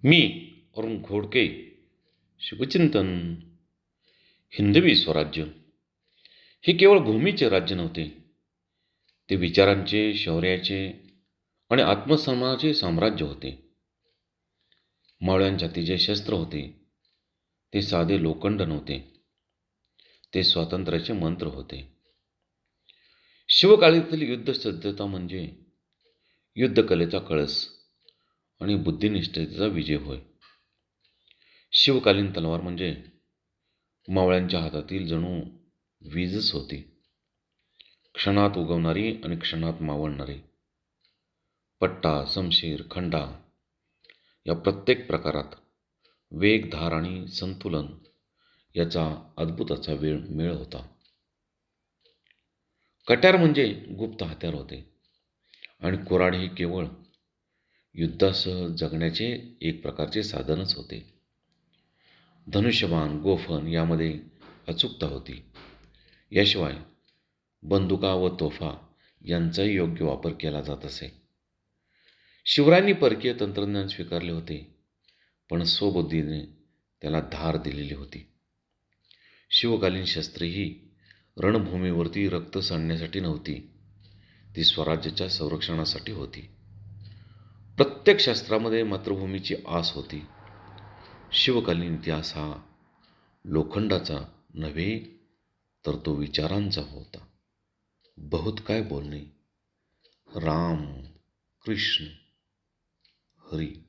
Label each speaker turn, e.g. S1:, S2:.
S1: मी अरुण घोडके. शुभचिंतन. हिंदवी स्वराज्य हे केवळ भूमीचे राज्य नव्हते. ते विचारांचे, शौर्याचे आणि आत्मसन्मानाचे साम्राज्य होते. मावळ्यांच्या हाती जे शस्त्र होते ते साधे लोखंड नव्हते. ते स्वातंत्र्याचे मंत्र होते. शिवकाळातील युद्ध सज्जता म्हणजे युद्धकलेचा कळस आणि बुद्धिनिष्ठतेचा विजय होय. शिवकालीन तलवार म्हणजे मावळ्यांच्या हातातील जणू वीजच होती. क्षणात उगवणारी आणि क्षणात मावळणारी. पट्टा, शमशीर, खंडा या प्रत्येक प्रकारात वेग, धार आणि संतुलन याचा अद्भुत असा मेळ होता. कट्यार म्हणजे गुप्त हत्यार होते आणि कुऱ्हाड हे केवळ युद्धासह जगण्याचे एक प्रकारचे साधनच होते. धनुष्यबाण, गोफण यामध्ये अचूकता होती. याशिवाय बंदुका व तोफा यांचाही योग्य वापर केला जात असे. शिवरायांनी परकीय तंत्रज्ञान स्वीकारले होते, पण स्वबुद्धीने त्याला धार दिलेली होती. शिवकालीन शस्त्रे ही रणभूमीवरती रक्त सांडण्यासाठी नव्हती, ती स्वराज्याच्या संरक्षणासाठी होती. प्रत्येक शस्त्रामध्ये मातृभूमीची आस होती. शिवकालीन इतिहास हा लोखंडाचा नव्हे, तर तो विचारांचा होता. बहुत काय बोलणे. राम, कृष्ण, हरी.